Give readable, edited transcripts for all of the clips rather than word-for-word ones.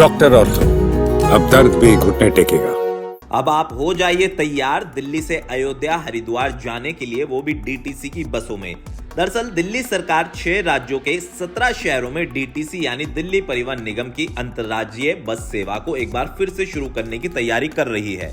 Doctor ortho, अब दर्द भी घुटने टेकेगा। अब आप हो जाइए तैयार दिल्ली से अयोध्या हरिद्वार जाने के लिए, वो भी डीटीसी की बसों में। दरअसल दिल्ली सरकार 6 राज्यों के 17 शहरों में डीटीसी यानी दिल्ली परिवहन निगम की अंतर्राज्यीय बस सेवा को एक बार फिर से शुरू करने की तैयारी कर रही है।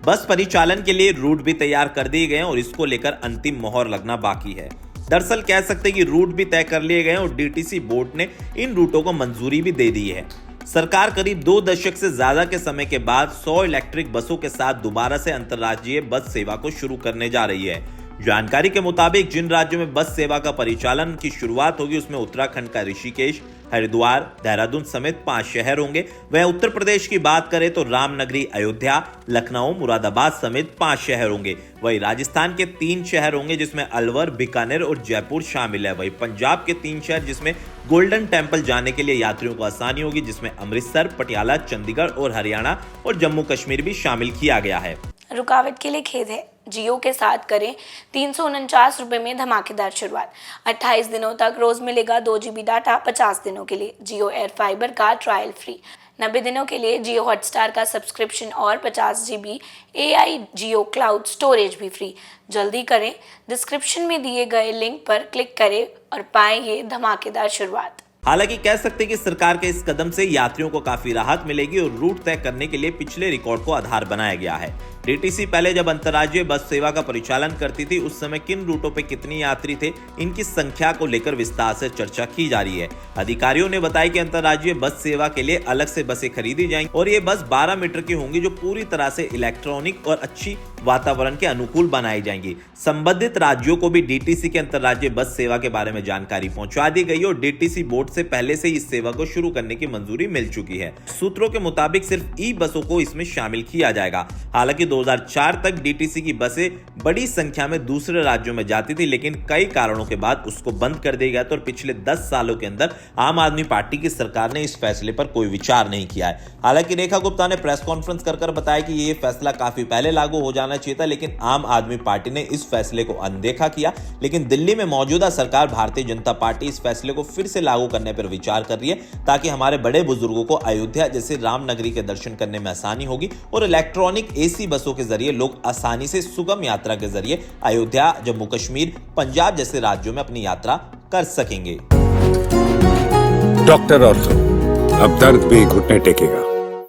बस परिचालन के लिए रूट भी तैयार कर दिए गए हैं और इसको लेकर अंतिम मोहर लगना बाकी है। दरअसल कह सकते हैं कि रूट भी तय कर लिए गए हैं और डीटीसी बोर्ड ने इन रूटों को मंजूरी भी दे दी है। सरकार करीब 2 दशक से ज्यादा के समय के बाद 100 इलेक्ट्रिक बसों के साथ दोबारा से अंतर्राज्यीय बस सेवा को शुरू करने जा रही है। जानकारी के मुताबिक जिन राज्यों में बस सेवा का परिचालन की शुरुआत होगी उसमें उत्तराखंड का ऋषिकेश, हरिद्वार, देहरादून समेत 5 शहर होंगे। वहीं उत्तर प्रदेश की बात करें तो रामनगरी, अयोध्या, लखनऊ, मुरादाबाद समेत 5 शहर होंगे। वहीं राजस्थान के 3 शहर होंगे जिसमें अलवर, बीकानेर और जयपुर शामिल है। वहीं पंजाब के 3 शहर जिसमें गोल्डन टेम्पल जाने के लिए यात्रियों को आसानी होगी, जिसमें अमृतसर, पटियाला, चंडीगढ़ और हरियाणा और जम्मू कश्मीर भी शामिल किया गया है। रुकावट के लिए खेद है, जियो के साथ करें 349 रुपए में धमाकेदार शुरुआत। 28 दिनों तक रोज मिलेगा 2 GB डाटा 50 दिनों के लिए। जियो एयर फाइबर का ट्रायल फ्री। 90 दिनों के लिए जियो हॉटस्टार का सब्सक्रिप्शन और 50 GB AI जियो क्लाउड स्टोरेज भी फ्री। जल्दी करें, डिस्क्रिप्शन में दिए गए लिंक पर क्लिक करें और पाएं ये धमाकेदार शुरुआत। हालांकि कह सकते हैं कि सरकार के इस कदम से यात्रियों को काफी राहत मिलेगी और रूट तय करने के लिए पिछले रिकॉर्ड को आधार बनाया गया है। डीटीसी पहले जब अंतर्राज्यीय बस सेवा का परिचालन करती थी उस समय किन रूटों पे कितनी यात्री थे, इनकी संख्या को लेकर विस्तार से चर्चा की जा रही है। अधिकारियों ने बताया कि अंतर्राज्यीय बस सेवा के लिए अलग से बसें खरीदी जाएंगी और ये बस 12 मीटर की होंगी जो पूरी तरह से इलेक्ट्रॉनिक और अच्छी वातावरण के अनुकूल बनाई जाएंगी। संबंधित राज्यों को भी डीटीसी के अंतर्राज्यीय बस सेवा के बारे में जानकारी पहुंचा दी गई और डीटीसी बोर्ड से पहले से इस सेवा को शुरू करने की मंजूरी मिल चुकी है। सूत्रों के मुताबिक सिर्फ ई बसों को इसमें शामिल किया जाएगा। हालांकि 2004 तक डीटीसी की बसें बड़ी संख्या में दूसरे राज्यों में जाती थी, लेकिन कई कारणों के बाद उसको बंद कर दिया गया था और पिछले 10 सालों के अंदर आम आदमी पार्टी की सरकार ने इस फैसले पर कोई विचार नहीं किया है। हालांकि रेखा गुप्ता ने प्रेस कॉन्फ्रेंस कर बताया कि ये फैसला काफी पहले लागू हो जाना चाहिए था, लेकिन आम आदमी पार्टी ने इस फैसले को अनदेखा किया। लेकिन दिल्ली में मौजूदा सरकार भारतीय जनता पार्टी इस फैसले को फिर से लागू करने पर विचार कर रही है ताकि हमारे बड़े बुजुर्गों को अयोध्या जैसे रामनगरी के दर्शन करने में आसानी होगी और इलेक्ट्रॉनिक AC बसों के जरिए लोग आसानी से सुगम यात्रा के जरिए अयोध्या, जम्मू कश्मीर, पंजाब जैसे राज्यों में अपनी यात्रा कर सकेंगे। डॉक्टर ऑर्थो, अब दर्द भी घुटने टेकेगा।